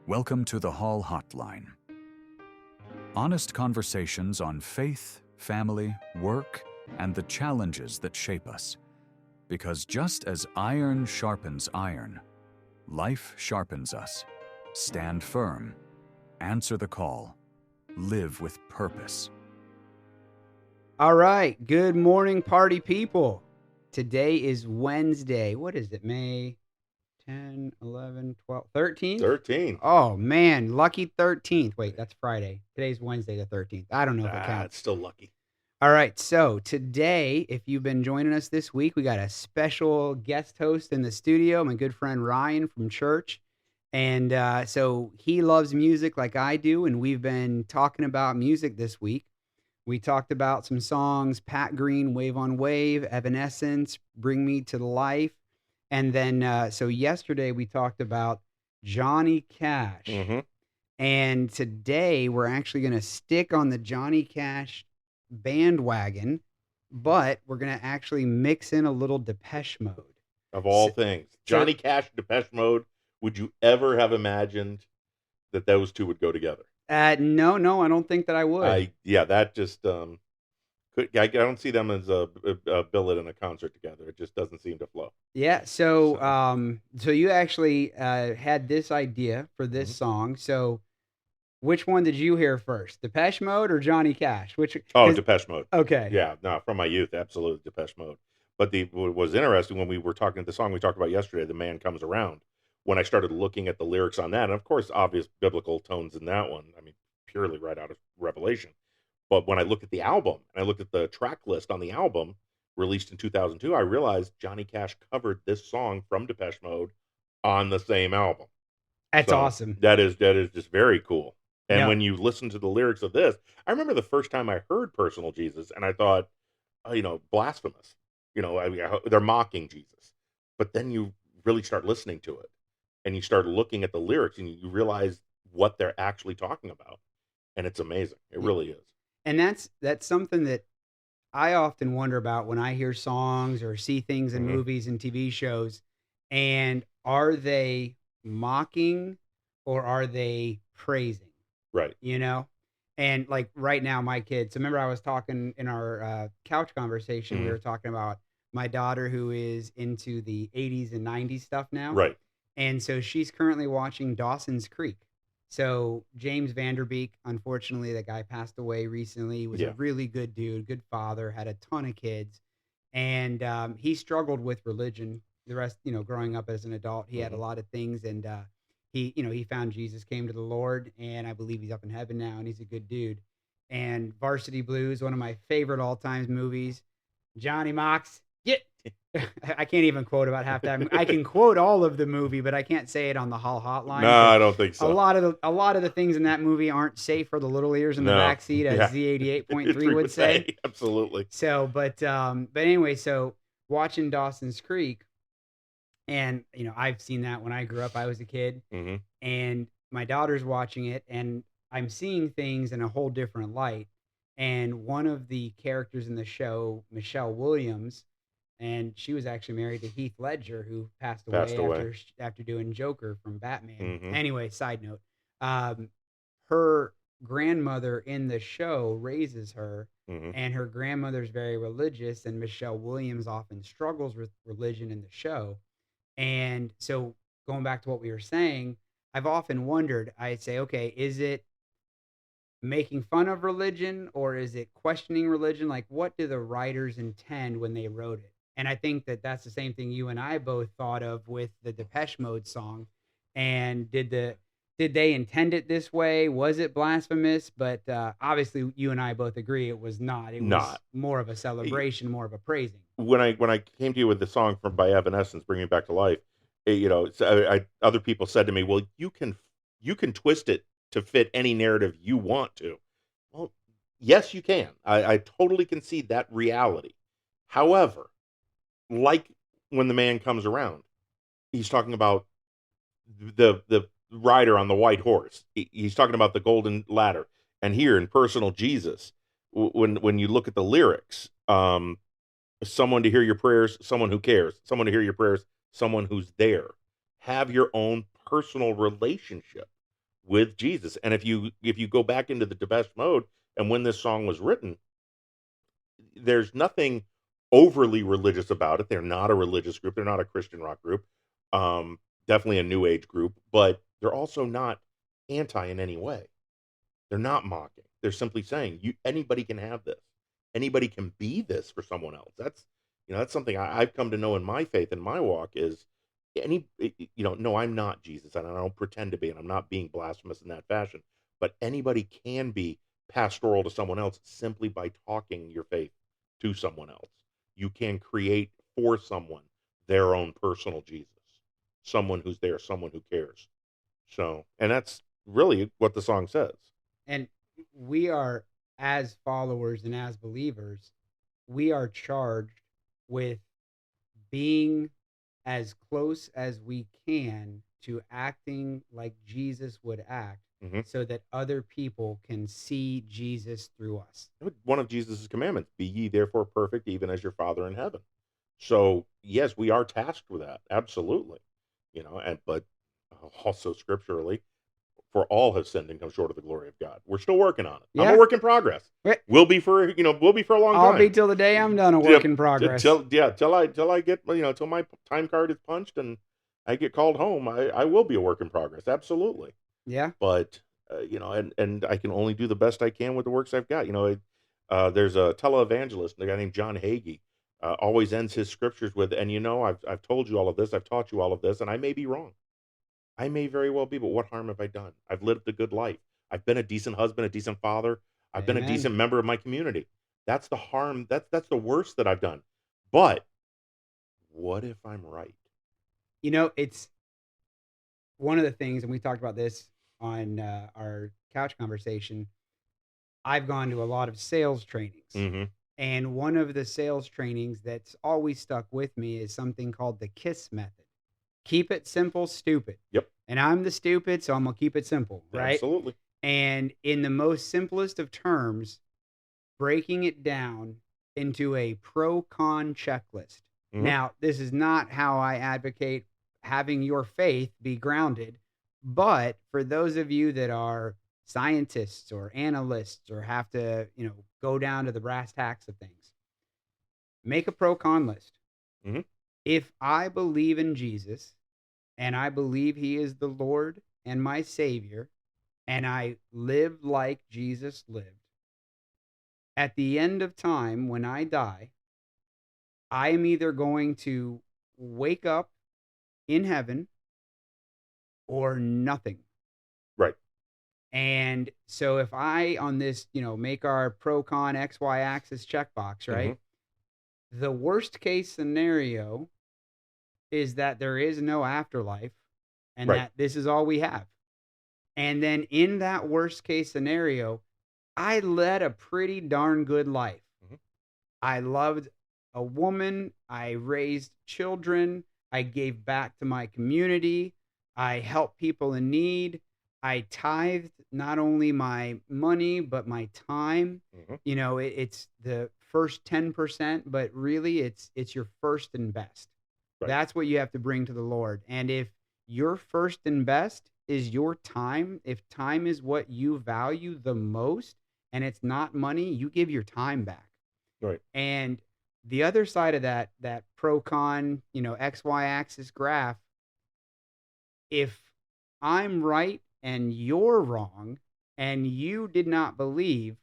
Welcome to the Hall Hotline. Honest conversations on faith, family, work, and the challenges that shape us. Because just as iron sharpens iron, life sharpens us. Stand firm, answer the call, live with purpose. All right. Good morning, party people. Today is Wednesday. What is it? May 10, 11, 12, 13th? 13. Oh, man. Lucky 13th. Wait, that's Friday. Today's Wednesday the 13th. I don't know if it counts. It's still lucky. All right. So today, if you've been joining us this week, we got a special guest host in the studio, my good friend Ryan from church. And so he loves music like I do. And we've been talking about music this week. We talked about some songs, Pat Green, Wave on Wave, Evanescence, Bring Me to Life. And then, so yesterday we talked about Johnny Cash. Mm-hmm. And today we're actually going to stick on the Johnny Cash bandwagon, but we're going to actually mix in a little Depeche Mode. Of all things. Johnny Cash, Depeche Mode. Would you ever have imagined that those two would go together? No, I don't think that I would. That just I don't see them as a billet in a concert together. It just doesn't seem to flow. Yeah, so you actually had this idea for this song. So which one did you hear first, Depeche Mode or Johnny Cash? Depeche Mode. Okay. Yeah, no, from my youth, absolutely Depeche Mode. But what was interesting when we were talking the song we talked about yesterday, The Man Comes Around, when I started looking at the lyrics on that, and of course, obvious biblical tones in that one, I mean, purely right out of Revelation. But when I look at the album, and I looked at the track list on the album, released in 2002, I realized Johnny Cash covered this song from Depeche Mode on the same album. That's awesome. That is just very cool. And Yeah. when you listen to the lyrics of this, I remember the first time I heard Personal Jesus, and I thought, blasphemous. They're mocking Jesus. But then you really start listening to it, and you start looking at the lyrics, and you realize what they're actually talking about. And it's amazing. It really is. And that's something that I often wonder about when I hear songs or see things in movies and TV shows. And are they mocking or are they praising? Right. And like right now, my kids, so remember I was talking in our couch conversation, we were talking about my daughter who is into the 80s and 90s stuff now. Right. And so she's currently watching Dawson's Creek. So James Vanderbeek, unfortunately, that guy passed away recently. He was a really good dude, good father, had a ton of kids. And he struggled with religion the rest, growing up as an adult. He had a lot of things, and he found Jesus, came to the Lord, and I believe he's up in heaven now, and he's a good dude. And Varsity Blues, one of my favorite all-time movies. Johnny Mox, get. I can't even quote about half that. I can quote all of the movie, but I can't say it on the Hall Hotline. No, I don't think so. A lot of the things in that movie aren't safe for the little ears in the backseat, as Z88.3 would say. Absolutely. So, but anyway, so watching Dawson's Creek, and I've seen that when I grew up. I was a kid, and my daughter's watching it, and I'm seeing things in a whole different light. And one of the characters in the show, Michelle Williams, and she was actually married to Heath Ledger, who passed away. After doing Joker from Batman. Anyway, side note, her grandmother in the show raises her, and her grandmother's very religious, and Michelle Williams often struggles with religion in the show. And so going back to what we were saying, I've often wondered, I'd say, okay, is it making fun of religion or is it questioning religion? Like, what do the writers intend when they wrote it? And I think that that's the same thing you and I both thought of with the Depeche Mode song. And did they intend it this way? Was it blasphemous? But obviously, you and I both agree it was not. It was more of a celebration, more of a praising. When I came to you with the song by Evanescence, "Bring Me Back to Life," other people said to me, "Well, you can twist it to fit any narrative you want to." Well, yes, you can. I totally concede that reality. However, like when the man comes around, he's talking about the rider on the white horse. He's talking about the golden ladder. And here in Personal Jesus, when you look at the lyrics, someone to hear your prayers, someone who cares, someone to hear your prayers, someone who's there. Have your own personal relationship with Jesus. And if you go back into the Depeche mode and when this song was written, there's nothing overly religious about it. They're not a religious group. They're not a Christian rock group. Definitely a new age group, but they're also not anti in any way. They're not mocking. They're simply saying anybody can have this. Anybody can be this for someone else. That's something I've come to know in my faith and my walk is no, I'm not Jesus and I don't pretend to be, and I'm not being blasphemous in that fashion, but anybody can be pastoral to someone else simply by talking your faith to someone else. You can create for someone their own personal Jesus, someone who's there, someone who cares. So, and that's really what the song says. And we are, as followers and as believers, we are charged with being as close as we can to acting like Jesus would act, so that other people can see Jesus through us. One of Jesus' commandments, be ye therefore perfect, even as your Father in heaven. So, yes, we are tasked with that. Absolutely. But also scripturally, for all have sinned and come short of the glory of God. We're still working on it. Yeah. I'm a work in progress. We'll be for a long time. I'll be till the day I'm done a work in progress. Till I get, till my time card is punched and I get called home, I will be a work in progress. Absolutely. Yeah. But, and I can only do the best I can with the works I've got. There's a televangelist, a guy named John Hagee, always ends his scriptures with, and I've told you all of this, I've taught you all of this, and I may be wrong. I may very well be, but what harm have I done? I've lived a good life. I've been a decent husband, a decent father. I've been a decent member of my community. That's the harm. That's the worst that I've done. But what if I'm right? It's one of the things, and we talked about this on our couch conversation. I've gone to a lot of sales trainings. And one of the sales trainings that's always stuck with me is something called the KISS method. Keep it simple, stupid. Yep. And I'm the stupid, so I'm going to keep it simple, right? Absolutely. And in the most simplest of terms, breaking it down into a pro-con checklist. Now, this is not how I advocate having your faith be grounded, but for those of you that are scientists or analysts or have to, go down to the brass tacks of things, make a pro-con list. If I believe in Jesus and I believe he is the Lord and my Savior, and I live like Jesus lived, at the end of time, when I die, I am either going to wake up in heaven or nothing. Right. And so if I, on this, make our pro-con XY axis checkbox, right? The worst case scenario is that there is no afterlife and that this is all we have. And then in that worst case scenario, I led a pretty darn good life. I loved a woman. I raised children. I gave back to my community. I helped people in need. I tithed not only my money, but my time. It's the first 10%, but really it's your first and best. That's what you have to bring to the Lord. And if your first and best is your time, if time is what you value the most and it's not money, you give your time back. Right. And the other side of that pro-con, XY axis graph, if I'm right and you're wrong and you did not believe,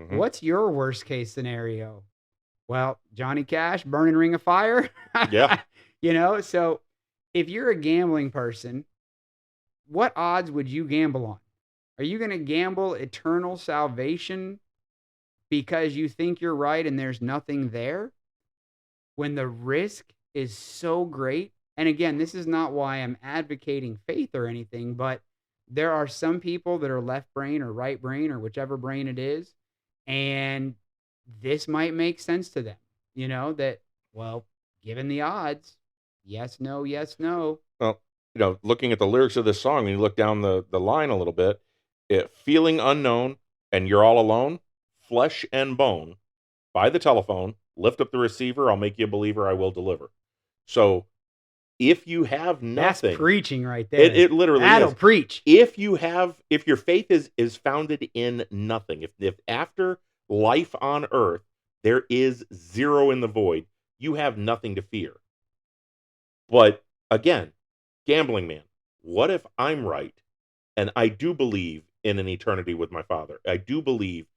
what's your worst case scenario? Well, Johnny Cash, burning ring of fire. Yeah. So if you're a gambling person, what odds would you gamble on? Are you going to gamble eternal salvation because you think you're right and there's nothing there when the risk is so great? And again, this is not why I'm advocating faith or anything, but there are some people that are left brain or right brain or whichever brain it is, and this might make sense to them, that, well, given the odds, yes, no, yes, no. Well, looking at the lyrics of this song, when you look down the line a little bit, feeling unknown and you're all alone, flesh and bone, by the telephone, lift up the receiver, I'll make you a believer, I will deliver. So if you have That's nothing, preaching right there. it literally That'll is. preach. If your faith is founded in nothing, if after life on earth there is zero in the void, you have nothing to fear. But again, gambling man, what if I'm right and I do believe in an eternity with my Father? I do believe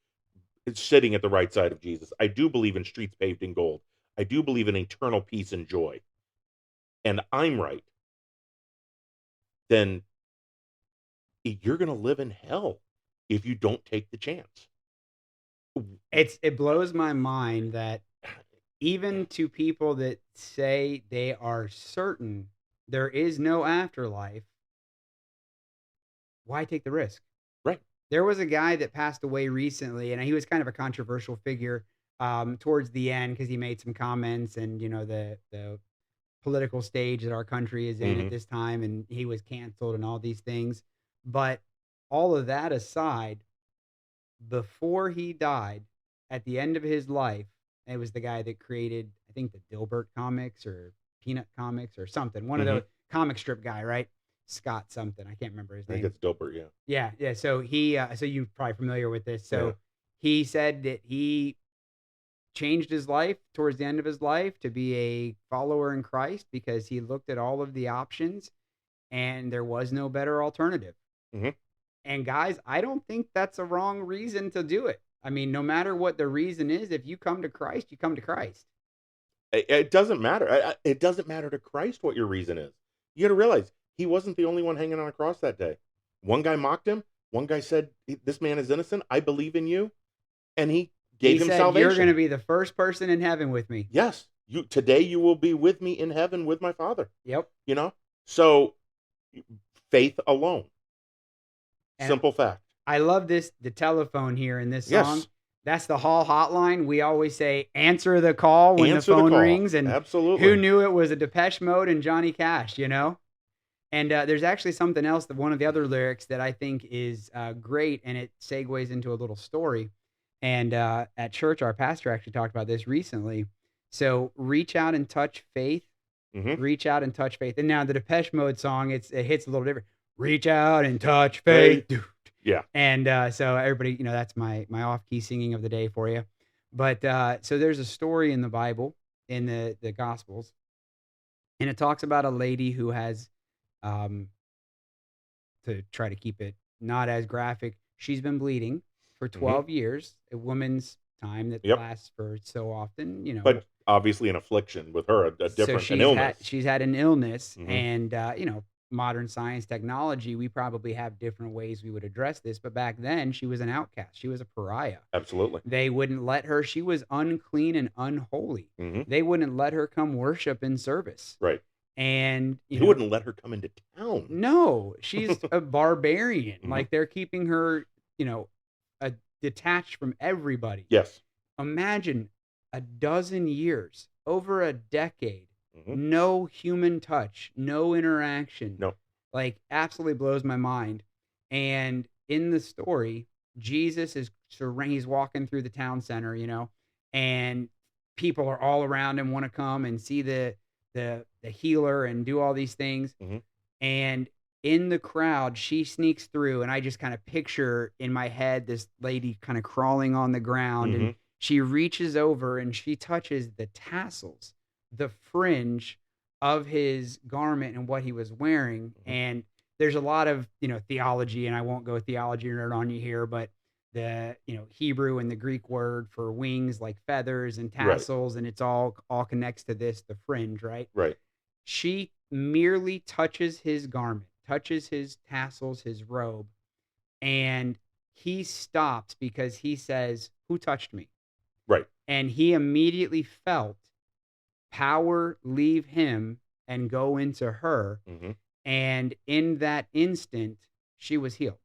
in sitting at the right side of Jesus. I do believe in streets paved in gold. I do believe in eternal peace and joy. And I'm right. Then you're going to live in hell if you don't take the chance. It blows my mind that even to people that say they are certain there is no afterlife, why take the risk? Right. There was a guy that passed away recently, and he was kind of a controversial figure towards the end because he made some comments and, the political stage that our country is in at this time, and he was canceled and all these things. But all of that aside, before he died, at the end of his life, it was the guy that created, I think, the Dilbert comics or Peanut comics or something. One of those comic strip guy, right? Scott something. I can't remember his I name. think it's Dilbert, yeah. Yeah. So so you're probably familiar with this. So he said that he changed his life towards the end of his life to be a follower in Christ because he looked at all of the options and there was no better alternative. And guys, I don't think that's a wrong reason to do it. I mean, no matter what the reason is, if you come to Christ, you come to Christ. It doesn't matter. It doesn't matter to Christ what your reason is. You got to realize he wasn't the only one hanging on a cross that day. One guy mocked him. One guy said, "This man is innocent. I believe in you," and he gave him said, salvation. You're going to be the first person in heaven with me. Yes, today you will be with me in heaven with my Father. Yep. So faith alone. And simple fact. I love the telephone here in this song. Yes. That's the Hall Hotline. We always say, answer the call when Answer the phone call. rings. And Absolutely. who knew it was a Depeche Mode and Johnny Cash, And there's actually something else, that one of the other lyrics that I think is great, and it segues into a little story. And at church, our pastor actually talked about this recently. So reach out and touch faith. Reach out and touch faith. And now the Depeche Mode song, it hits a little different. Reach out and touch faith. Yeah. And so everybody, that's my off-key singing of the day for you. But so there's a story in the Bible, in the Gospels, and it talks about a lady who has, to try to keep it not as graphic, she's been bleeding for 12 years, a woman's time that lasts for so often, But obviously an affliction with her, an illness. She's had an illness, and, modern science technology, we probably have different ways we would address this. But back then, she was an outcast. She was a pariah. Absolutely. They wouldn't let her. She was unclean and unholy. They wouldn't let her come worship in service. Right. And you wouldn't let her come into town. No, she's a barbarian. Like, they're keeping her, detached from everybody. Yes. Imagine a dozen years, over a decade, no human touch, no interaction. No. Like, absolutely blows my mind. And in the story, Jesus he's walking through the town center, and people are all around him, want to come and see the healer and do all these things. And in the crowd, she sneaks through, and I just kind of picture in my head this lady kind of crawling on the ground, and she reaches over and she touches the tassels, the fringe of his garment and what he was wearing. And there's a lot of, theology, and I won't go theology nerd on you here, but the, Hebrew and the Greek word for wings, like feathers and tassels, and it's all connects to this, the fringe, right? Right. She merely touches his garment, touches his tassels, his robe, and he stops because he says, "Who touched me?" Right. And he immediately felt power leave him and go into her. And in that instant, she was healed.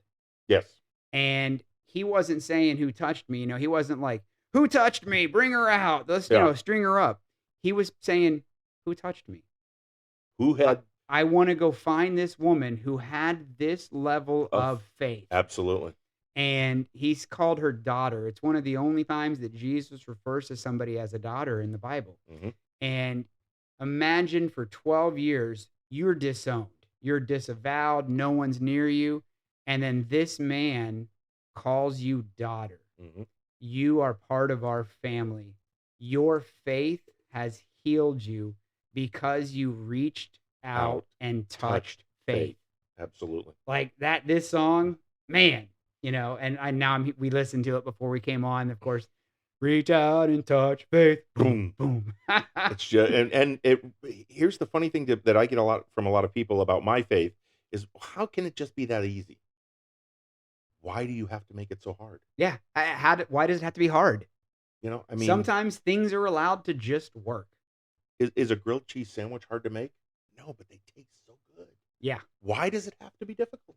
Yes. And he wasn't saying, "Who touched me?" He wasn't like, "Who touched me? Bring her out. Let's, string her up." He was saying, "Who touched me? Who had... I want to go find this woman who had this level of faith." Absolutely. And he's called her daughter. It's one of the only times that Jesus refers to somebody as a daughter in the Bible. And Imagine for 12 years, you're disowned, you're disavowed, no one's near you. And then this man calls you daughter. Hmm. You are part of our family. Your faith has healed you because you reached out Out, and touched touched faith. Absolutely. Like that, this song, man, we listened to it before we came on. Of course, reach out and touch faith. Boom, boom. It's just, and it, here's the funny thing that I get a lot from a lot of people about my faith is, how can it just be that easy? Why do you have to make it so hard? Yeah. Why does it have to be hard? I mean, Sometimes things are allowed to just work. is a grilled cheese sandwich hard to make? No, but they taste so good. Yeah. Why does it have to be difficult?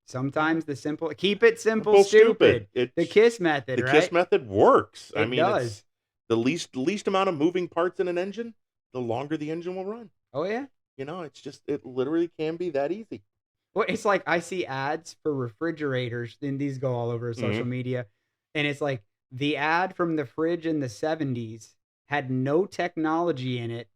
Sometimes keep it simple, stupid. The KISS method, The right? KISS method works. It does. It's the least amount of moving parts in an engine, the longer the engine will run. Oh, yeah. It literally can be that easy. Well, it's like I see ads for refrigerators, and these go all over social media. And it's like the ad from the fridge in the 70s had no technology in it,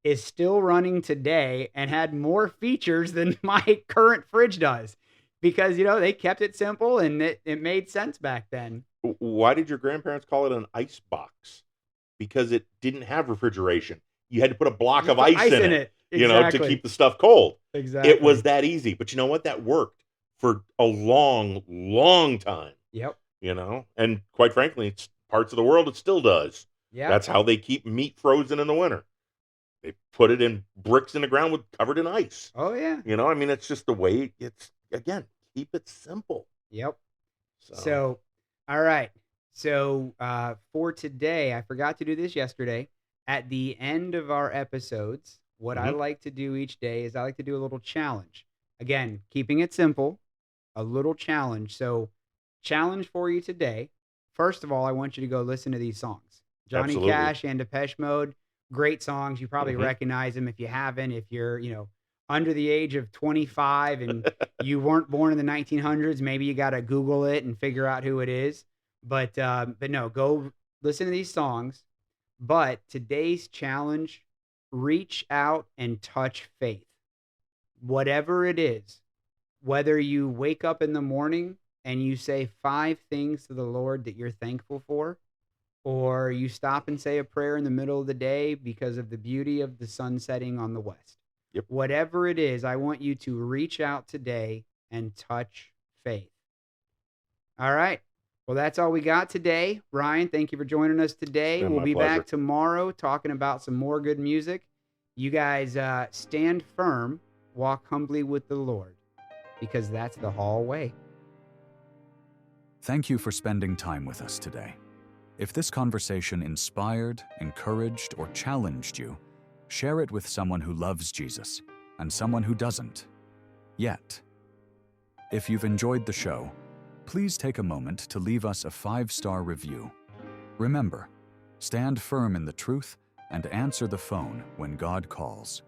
is still running today, and had more features than my current fridge does. Because, they kept it simple and it made sense back then. Why did your grandparents call it an ice box? Because it didn't have refrigeration. You had to put a block of ice in it. Exactly. To keep the stuff cold. Exactly. It was that easy. But you know what? That worked for a long, long time. Yep. And quite frankly, it's parts of the world it still does. Yeah. That's how they keep meat frozen in the winter. They put it in bricks in the ground covered in ice. Oh, yeah. It's just the way it's, again, keep it simple. Yep. So, all right. So, for today, I forgot to do this yesterday. At the end of our episodes, what I like to do each day is I like to do a little challenge. Again, keeping it simple, a little challenge. So, challenge for you today. First of all, I want you to go listen to these songs. Johnny Absolutely. Cash and Depeche Mode, great songs. You probably recognize them if you haven't. If you're, under the age of 25 and you weren't born in the 1900s, maybe you got to Google it and figure out who it is. But no, go listen to these songs. But today's challenge, reach out and touch faith. Whatever it is, whether you wake up in the morning and you say 5 things to the Lord that you're thankful for, or you stop and say a prayer in the middle of the day because of the beauty of the sun setting on the west. Yep. Whatever it is, I want you to reach out today and touch faith. All right. Well, that's all we got today. Ryan, thank you for joining us today. We'll be back tomorrow talking about some more good music. You guys stand firm, walk humbly with the Lord, because that's the Hall way. Thank you for spending time with us today. If this conversation inspired, encouraged, or challenged you, share it with someone who loves Jesus and someone who doesn't yet. If you've enjoyed the show, please take a moment to leave us a 5-star review. Remember, stand firm in the truth and answer the phone when God calls.